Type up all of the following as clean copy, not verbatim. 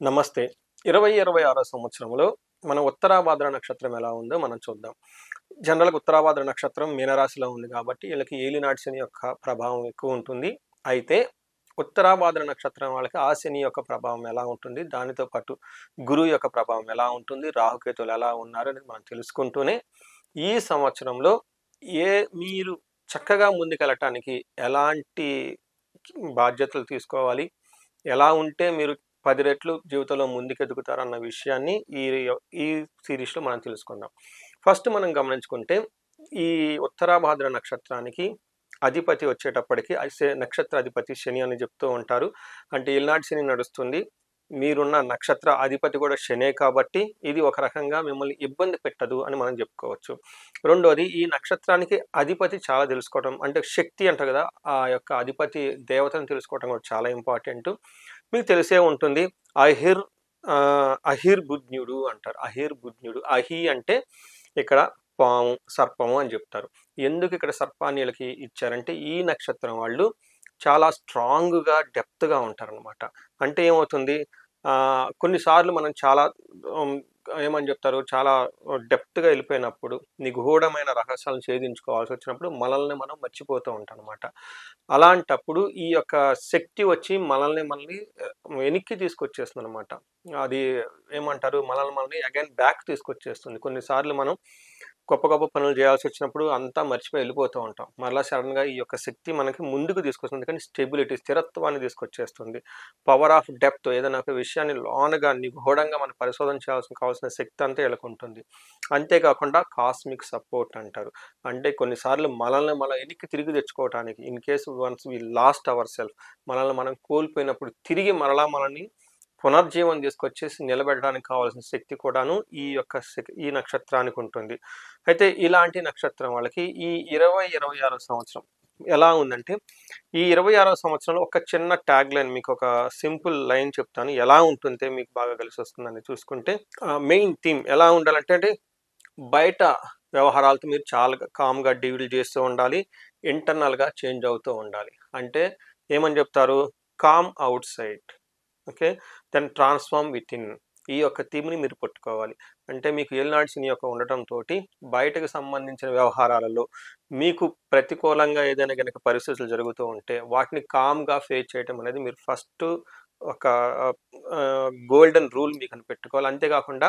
నమస్తే. 2026 సంవత్సరంలో మన ఉత్తరాభాద్ర నక్షత్రం ఎలా ఉందో మనం చూద్దాం. జనరల్‌గా ఉత్తరాభాద్ర నక్షత్రం మీనరాశిలో ఉంది కాబట్టి ఈళ్ళకి ఏలినాటి శని యొక్క ప్రభావం ఎక్కువ ఉంటుంది. అయితే ఉత్తరాభాద్ర నక్షత్రం వాళ్ళకి ఆ శని యొక్క ప్రభావం ఎలా ఉంటుంది? దానితో పాటు గురువు యొక్క ప్రభావం ఎలా ఉంటుంది? రాహుకేతువులు ఎలా ఉన్నారు అనేది మనం తెలుసుకుంటూనే ఈ సంవత్సరంలో ఏ మీరు చక్కగా ముందుకెళ్ళటానికి ఎలాంటి బాధ్యతలు తీసుకోవాలి? ఎలా ఉంటే మీరు 10 రెట్లు జీవితంలో ముందుకెదుగుతారన్న విషయాన్ని ఈ సిరీస్‌లో మనం తెలుసుకుందాం. ఫస్ట్ మనం గమనించుకుంటే ఈ ఉత్తరాభాద్ర నక్షత్రానికి అధిపతి వచ్చేటప్పటికి నక్షత్ర అధిపతి శని అని చెప్తూ ఉంటారు. అంటే ఏలినాటి శని నడుస్తుంది. మీరున్న నక్షత్ర అధిపతి కూడా శనే కాబట్టి ఇది ఒక రకంగా మిమ్మల్ని ఇబ్బంది పెట్టదు అని మనం చెప్పుకోవచ్చు. రెండోది ఈ నక్షత్రానికి అధిపతి చాలా తెలుసుకోవడం అంటే శక్తి అంటారు కదా! ఆ యొక్క అధిపతి దేవతను తెలుసుకోవడం కూడా చాలా ఇంపార్టెంటు. మీకు తెలిసే ఉంటుంది. అహిర్ అహిర్బుధ్నుడు అంటారు. అహిర్బుధ్నుడు. అహి అంటే ఇక్కడ పాము, సర్పము అని చెప్తారు. ఎందుకు ఇక్కడ సర్పాన్ని వీళ్ళకి ఇచ్చారంటే ఈ నక్షత్రం వాళ్ళు చాలా స్ట్రాంగ్‌గా, డెప్త్‌గా ఉంటారనమాట. అంటే ఏమవుతుంది కొన్నిసార్లు మనం చాలా ఏమని చెప్తారు చాలా డెప్త్‌గా వెళ్ళిపోయినప్పుడు నిగూఢమైన రహస్యాలను ఛేదించుకోవాల్సి వచ్చినప్పుడు మనల్ని మనం మర్చిపోతూ ఉంటాం అనమాట. అలాంటప్పుడు ఈ యొక్క శక్తి వచ్చి మనల్ని వెనక్కి తీసుకొచ్చేస్తుంది అనమాట. అది ఏమంటారు మనల్ని అగైన్ బ్యాక్ తీసుకొచ్చేస్తుంది. కొన్నిసార్లు మనం గొప్ప గొప్ప పనులు చేయాల్సి వచ్చినప్పుడు అంతా మర్చిపోయి వెళ్ళిపోతూ ఉంటాం. మరలా సడన్గా ఈ యొక్క శక్తి మనకి ముందుకు తీసుకొస్తుంది. కానీ స్టెబిలిటీ స్థిరత్వాన్ని తీసుకొచ్చేస్తుంది. పవర్ ఆఫ్ డెప్త్ ఏదైనా ఒక విషయాన్ని లోనగా నిగూఢంగా మనం పరిశోధన కావాల్సిన శక్తి అంతా వీళ్ళకి ఉంటుంది. అంతేకాకుండా కాస్మిక్ సపోర్ట్ అంటారు. అంటే కొన్నిసార్లు మనల్ని మనం వెనక్కి తిరిగి తెచ్చుకోవటానికి in case once we lost our self మనల్ని మనం కోల్పోయినప్పుడు తిరిగి మరలా మనల్ని పునర్జీవం తీసుకొచ్చేసి నిలబెట్టడానికి కావాల్సిన శక్తి కూడాను ఈ నక్షత్రానికి ఉంటుంది. అయితే ఇలాంటి నక్షత్రం వాళ్ళకి ఈ 2026 సంవత్సరం ఎలా ఉందంటే ఈ 26వ సంవత్సరంలో ఒక చిన్న ట్యాగ్ లైన్ మీకు ఒక సింపుల్ లైన్ చెప్తాను. ఎలా ఉంటుంటే మీకు బాగా కలిసి వస్తుందని చూసుకుంటే మెయిన్ థీమ్ ఎలా ఉండాలంటే బయట వ్యవహారాలతో మీరు చాలా కామ్‌గా డీల్ చేస్తూ ఉండాలి. ఇంటర్నల్‌గా చేంజ్ అవుతూ ఉండాలి. అంటే ఏమని చెప్తారు? Calm outside. Okay. Then transform within. ఈ యొక్క థీమ్‌ని మీరు పట్టుకోవాలి. అంటే మీకు ఏలినాటి శని యొక్క ఉండటంతోటి బయటకు సంబంధించిన వ్యవహారాలలో మీకు ప్రతికూలంగా ఏదైనా గనక పరిస్థితులు జరుగుతూ ఉంటే వాటిని కామ్‌గా ఫేస్ చేయటం అనేది మీరు ఫస్ట్ ఒక గోల్డెన్ రూల్ మీకని పెట్టుకోవాలి. అంతేకాకుండా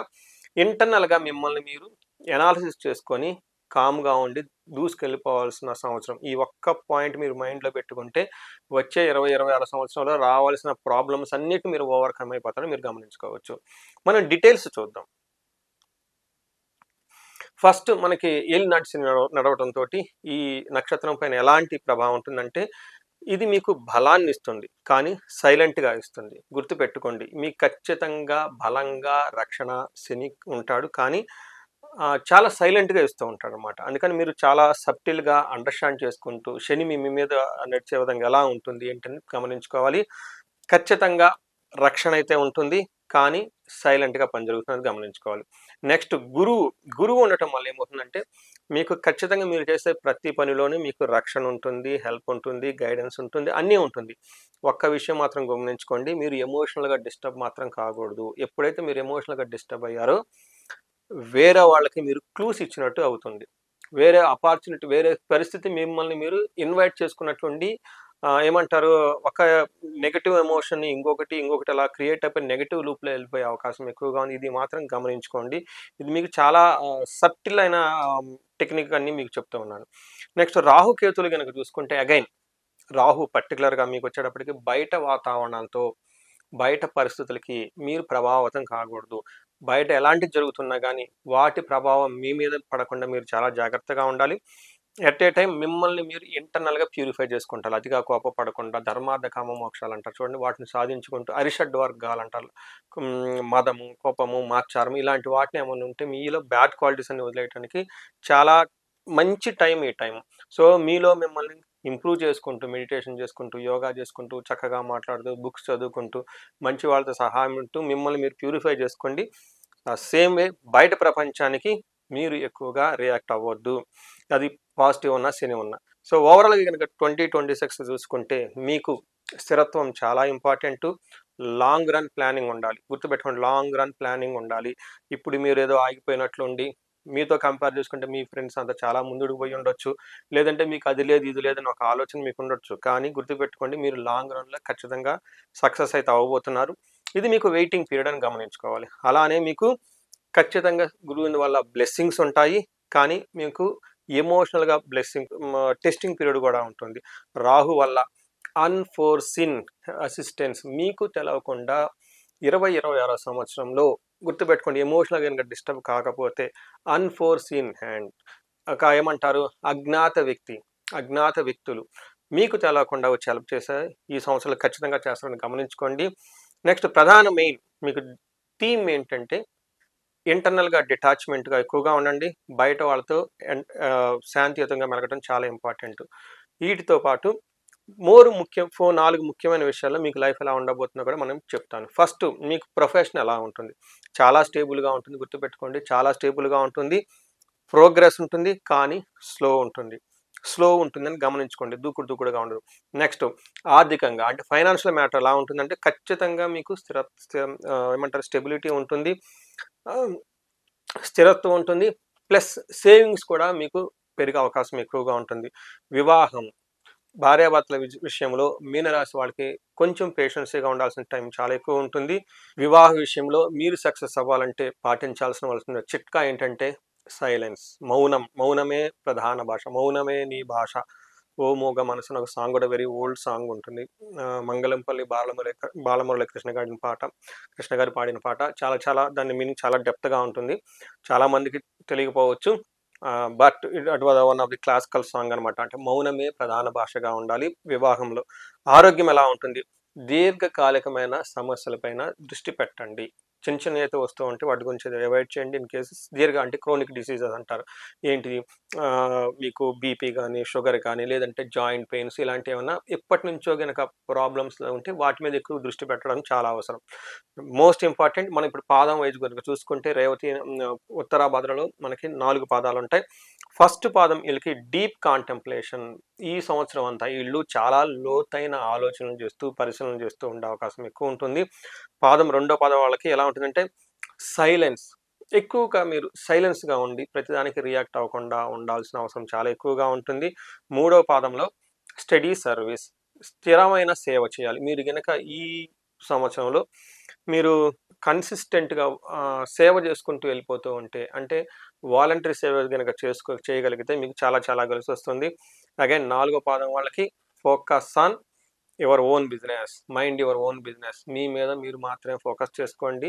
ఇంటర్నల్‌గా మిమ్మల్ని మీరు ఎనాలిసిస్ చేసుకొని కామ్‌గా ఉండి దూసుకెళ్ళిపోవాల్సిన సంవత్సరం. ఈ ఒక్క పాయింట్ మీరు మైండ్‌లో పెట్టుకుంటే వచ్చే 26 సంవత్సరంలో రావాల్సిన ప్రాబ్లమ్స్ అన్నిటిని మీరు ఓవర్‌కమ్ అయిపోతారని మీరు గమనించుకోవచ్చు. మనం డీటెయిల్స్ చూద్దాం. ఫస్ట్ మనకి ఏలినాటి శని నడవటంతోటి ఈ నక్షత్రం పైన ఎలాంటి ప్రభావం ఉంటుందంటే ఇది మీకు బలాన్ని ఇస్తుంది. కానీ సైలెంట్‌గా ఇస్తుంది. గుర్తుపెట్టుకోండి. మీకు ఖచ్చితంగా బలంగా రక్షణ శని ఉంటాడు. కానీ చాలా సైలెంట్‌గా ఇస్తూ ఉంటాడనమాట. అందుకని మీరు చాలా సబ్టిల్‌గా అండర్‌స్టాండ్ చేసుకుంటూ శని మీ మీద నడిచే విధంగా ఎలా ఉంటుంది ఏంటని గమనించుకోవాలి. ఖచ్చితంగా రక్షణ అయితే ఉంటుంది. కానీ సైలెంట్‌గా పని జరుగుతుందని గమనించుకోవాలి. నెక్స్ట్ గురువు ఉండటం వల్ల ఏమవుతుందంటే మీకు ఖచ్చితంగా మీరు చేసే ప్రతి పనిలోనూ మీకు రక్షణ ఉంటుంది, హెల్ప్ ఉంటుంది, గైడెన్స్ ఉంటుంది, అన్నీ ఉంటుంది. ఒక్క విషయం మాత్రం గమనించుకోండి. మీరు ఎమోషనల్‌గా డిస్టర్బ్ మాత్రం కాకూడదు. ఎప్పుడైతే మీరు ఎమోషనల్‌గా డిస్టర్బ్ అయ్యారో వేరే వాళ్ళకి మీరు క్లూస్ ఇచ్చినట్టు అవుతుంది. వేరే పరిస్థితి మిమ్మల్ని మీరు ఇన్వైట్ చేసుకున్నట్లుండి ఏమంటారు ఒక నెగెటివ్ ఎమోషన్‌ని ఇంకొకటి అలా క్రియేట్ అయిపోయి నెగెటివ్ లూప్‌లో వెళ్ళిపోయే అవకాశం ఎక్కువగా ఉంది. ఇది మాత్రం గమనించుకోండి. ఇది మీకు చాలా సటిల్ అయిన టెక్నిక్ అని మీకు చెప్తూ ఉన్నాను. నెక్స్ట్ రాహుకేతువులు గనక చూసుకుంటే అగైన్ రాహు పర్టిక్యులర్‌గా మీకు వచ్చేటప్పటికి బయట వాతావరణాలతో, బయట పరిస్థితులకి మీరు ప్రభావితం కాకూడదు. బయట ఎలాంటివి జరుగుతున్నా గానీ వాటి ప్రభావం మీ మీద పడకుండా మీరు చాలా జాగ్రత్తగా ఉండాలి. ఎట్ ఏ టైమ్ మిమ్మల్ని మీరు ఇంటర్నల్‌గా ప్యూరిఫై చేసుకుంటారు. అతిగా కోపపడకుండా ధర్మార్థ కామ మోక్షాలు అంటారు చూడండి. వాటిని సాధించుకుంటూ అరిషడ్ వర్గాలు అంటారు. మదము, కోపము, మాత్సర్యం ఇలాంటి వాటిని ఏమన్నా ఉంటే మీలో బ్యాడ్ క్వాలిటీస్ అన్ని వదిలేయడానికి చాలా మంచి టైం ఈ టైం. సో మీలో మిమ్మల్ని ఇంప్రూవ్ చేసుకుంటూ, మెడిటేషన్ చేసుకుంటూ, యోగా చేసుకుంటూ, చక్కగా మాట్లాడుతూ, బుక్స్ చదువుకుంటూ, మంచి వాళ్ళతో సహాయం ఉంటూ మిమ్మల్ని మీరు ప్యూరిఫై చేసుకోండి. సేమ్ వే బయట ప్రపంచానికి మీరు ఎక్కువగా రియాక్ట్ అవ్వద్దు. అది పాజిటివ్ ఉన్నా, శని ఉన్నా. సో ఓవరాల్గా కనుక 2026 చూసుకుంటే మీకు స్థిరత్వం చాలా ఇంపార్టెంట్. లాంగ్ రన్ ప్లానింగ్ ఉండాలి. గుర్తుపెట్టుకోండి, లాంగ్ రన్ ప్లానింగ్ ఉండాలి. ఇప్పుడు మీరు ఏదో ఆగిపోయినట్లుండి మీతో కంపేర్ చేసుకుంటే మీ ఫ్రెండ్స్ అంతా చాలా ముందుకు పోయి ఉండొచ్చు. లేదంటే మీకు అది లేదు ఇది లేదని ఒక ఆలోచన మీకు ఉండొచ్చు. కానీ గుర్తుపెట్టుకోండి, మీరు లాంగ్ రన్లో ఖచ్చితంగా సక్సెస్ అయితే అవ్వబోతున్నారు. ఇది మీకు వెయిటింగ్ పీరియడ్ అని గమనించుకోవాలి. అలానే మీకు ఖచ్చితంగా గురువుని వల్ల బ్లెస్సింగ్స్ ఉంటాయి. కానీ మీకు ఎమోషనల్గా టెస్టింగ్ పీరియడ్ కూడా ఉంటుంది. రాహు వల్ల అన్ఫోర్సిన్ అసిస్టెన్స్ మీకు తెలవకుండా 2026 సంవత్సరంలో గుర్తుపెట్టుకోండి, ఎమోషనల్గా కనుక డిస్టర్బ్ కాకపోతే అన్ఫోర్సిన్ హ్యాండ్ ఏమంటారు, అజ్ఞాత వ్యక్తులు మీకు తెలవకుండా వచ్చి హెల్ప్ చేసే ఈ సంవత్సరాలు ఖచ్చితంగా చేస్తారని గమనించుకోండి. నెక్స్ట్ మెయిన్ మీకు థీమ్ ఏంటంటే ఇంటర్నల్గా డిటాచ్మెంట్గా ఎక్కువగా ఉండండి. బయట వాళ్ళతో శాంతియుతంగా మెలగడం చాలా ఇంపార్టెంట్. వీటితో పాటు ముఖ్యం 4 ముఖ్యమైన విషయాల్లో మీకు లైఫ్ ఎలా ఉండబోతుందో కూడా మనం చెప్తాను. ఫస్ట్, మీకు ప్రొఫెషన్ ఎలా ఉంటుంది? చాలా స్టేబుల్గా ఉంటుంది. గుర్తుపెట్టుకోండి, చాలా స్టేబుల్గా ఉంటుంది. ప్రోగ్రెస్ ఉంటుంది, కానీ స్లో ఉంటుందని గమనించుకోండి. దూకుడుగా ఉండదు. నెక్స్ట్, ఆర్థికంగా అంటే ఫైనాన్షియల్ మ్యాటర్ ఎలా ఉంటుందంటే ఖచ్చితంగా మీకు స్టెబిలిటీ ఉంటుంది, స్థిరత్వం ఉంటుంది. ప్లస్ సేవింగ్స్ కూడా మీకు పెరిగే అవకాశం ఎక్కువగా ఉంటుంది. వివాహం, భార్యాభర్తల విషయంలో మీనరాశి వాళ్ళకి కొంచెం పేషెన్సీగా ఉండాల్సిన టైం చాలా ఎక్కువ ఉంటుంది. వివాహ విషయంలో మీరు సక్సెస్ అవ్వాలంటే పాటించాల్సిన చిట్కా ఏంటంటే సైలెన్స్, మౌనమే ప్రధాన భాష, మౌనమే నీ భాష. ఓ మూగ మనసు ఒక సాంగ్ కూడా వెరీ ఓల్డ్ సాంగ్ ఉంటుంది. మంగళంపల్లి బాలమురళి కృష్ణ గారు పాడిన పాట. చాలా దాని మీనింగ్ చాలా డెప్త్గా ఉంటుంది. చాలా మందికి తెలియకపోవచ్చు, but it was one of the classical song అనమాట. అంటే మౌనమే ప్రధాన భాషగా ఉండాలి. వివాహంలో ఆరోగ్యం ఎలా ఉంటుంది? దీర్ఘకాలికమైన సమస్యలపైన దృష్టి పెట్టండి. చిన్న అయితే వస్తూ ఉంటే వాటి గురించి అవాయిడ్ చేయండి. ఇన్ కేసెస్ అంటే క్రోనిక్ డిసీజెస్ అంటారు. ఏంటిది, మీకు బీపీ కానీ, షుగర్ కానీ, లేదంటే జాయింట్ పెయిన్స్ ఇలాంటివి ఏమన్నా ఎప్పటి నుంచో కనుక ప్రాబ్లమ్స్ ఉంటే వాటి మీద ఎక్కువ దృష్టి పెట్టడం చాలా అవసరం. మోస్ట్ ఇంపార్టెంట్, మనం ఇప్పుడు పాదం వైజ్ కనుక చూసుకుంటే రేవతి ఉత్తరాభాద్రలో మనకి 4 పాదాలు ఉంటాయి. ఫస్ట్ పాదం వీళ్ళకి డీప్ కాంటెంప్లేషన్. ఈ సంవత్సరం అంతా వీళ్ళు చాలా లోతైన ఆలోచనలు చేస్తూ పరిశీలన చేస్తూ ఉండే అవకాశం ఎక్కువ ఉంటుంది. రెండో పాదం వాళ్ళకి ఎలా ఉంటుందంటే సైలెన్స్. ఎక్కువగా మీరు సైలెన్స్గా ఉండి ప్రతిదానికి రియాక్ట్ అవ్వకుండా ఉండాల్సిన అవసరం చాలా ఎక్కువగా ఉంటుంది. మూడో పాదంలో స్టడీ సర్వీస్, స్థిరమైన సేవ చేయాలి. మీరు కనుక ఈ సంవత్సరంలో మీరు కన్సిస్టెంట్గా సేవ చేసుకుంటూ వెళ్ళిపోతూ ఉంటే, అంటే వాలంటరీ సేవ కనుక చేయగలిగితే మీకు చాలా కలిసి వస్తుంది. అగైన్ 4వ పాదం వాళ్ళకి focus on your own business, mind your own business. మీ మీద మీరు మాత్రమే ఫోకస్ చేసుకోండి.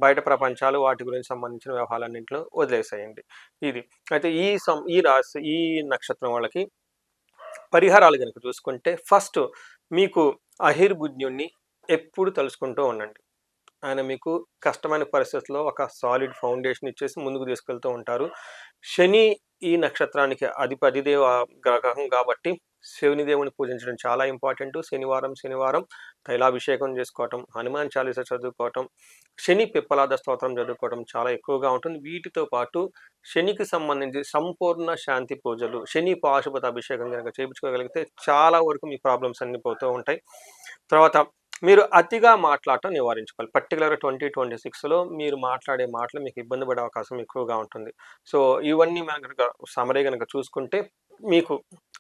బయట ప్రపంచాలు వాటి గురించి సంబంధించిన వ్యవహారాలన్నింటిలో వదిలేసేయండి. ఇది అయితే ఈ నక్షత్రం వాళ్ళకి పరిహారాలు కనుక చూసుకుంటే, ఫస్ట్ మీకు అహిర్బుజ్ఞుణ్ణి ఎప్పుడు తలుచుకుంటూ ఉండండి. ఆయన మీకు కష్టమైన పరిస్థితుల్లో ఒక సాలిడ్ ఫౌండేషన్ ఇచ్చేసి ముందుకు తీసుకెళ్తూ ఉంటారు. శని ఈ నక్షత్రానికి అధిదేవ గ్రహం కాబట్టి శనిదేవుని పూజించడం చాలా ఇంపార్టెంట్. శనివారం తైలాభిషేకం చేసుకోవటం, హనుమాన్ చాలీసా చదువుకోవటం, శని పిప్పలాద స్తోత్రం చదువుకోవటం చాలా ఎక్కువగా ఉంటుంది. వీటితో పాటు శనికి సంబంధించి సంపూర్ణ శాంతి పూజలు, శని పాశుపత అభిషేకం కనుక చేయించుకోగలిగితే చాలా వరకు మీ ప్రాబ్లమ్స్ అన్ని పోతూ ఉంటాయి. తర్వాత మీరు అతిగా మాట్లాడటం నివారించుకోవాలి. పర్టికులర్గా 2026లో మీరు మాట్లాడే మాటలు మీకు ఇబ్బంది పడే అవకాశం ఎక్కువగా ఉంటుంది. సో ఇవన్నీ మనం కనుక సమరీ కనుక చూసుకుంటే మీకు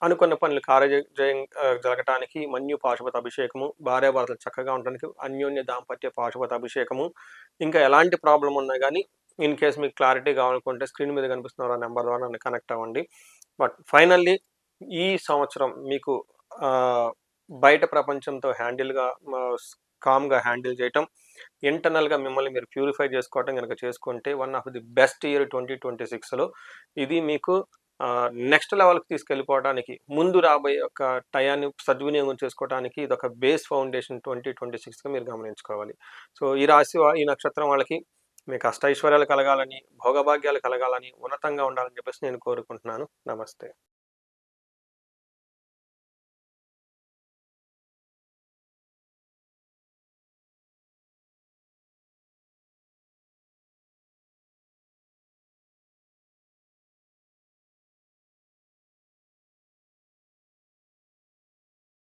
అనుకున్న పనులు కార్యజయం జరగటానికి మన్యు పాశుపత అభిషేకము, భార్యాభర్తలు చక్కగా ఉండడానికి అన్యోన్య దాంపత్య పాశుపత అభిషేకము. ఇంకా ఎలాంటి ప్రాబ్లం ఉన్నా కానీ ఇన్ కేసు మీకు క్లారిటీ కావాలనుకుంటే స్క్రీన్ మీద కనిపిస్తున్న నెంబర్ ద్వారా నన్ను కనెక్ట్ అవ్వండి. బట్ ఫైనల్లీ ఈ సంవత్సరం మీకు బయట ప్రపంచంతో కామ్గా హ్యాండిల్ చేయటం, ఇంటర్నల్గా మిమ్మల్ని మీరు ప్యూరిఫై చేసుకోవటం కనుక చేసుకుంటే one of the best year 2026లో. ఇది మీకు నెక్స్ట్ లెవెల్కి తీసుకెళ్ళిపోవడానికి, ముందు రాబోయే ఒక టయాన్ని సద్వినియోగం చేసుకోవడానికి ఇది ఒక బేస్ ఫౌండేషన్ 2026గా మీరు గమనించుకోవాలి. సో ఈ నక్షత్రం వాళ్ళకి మీకు అష్టైశ్వర్యాలు కలగాలని, భోగభాగ్యాలు కలగాలని, ఉన్నతంగా ఉండాలని చెప్పేసి నేను కోరుకుంటున్నాను. నమస్తే.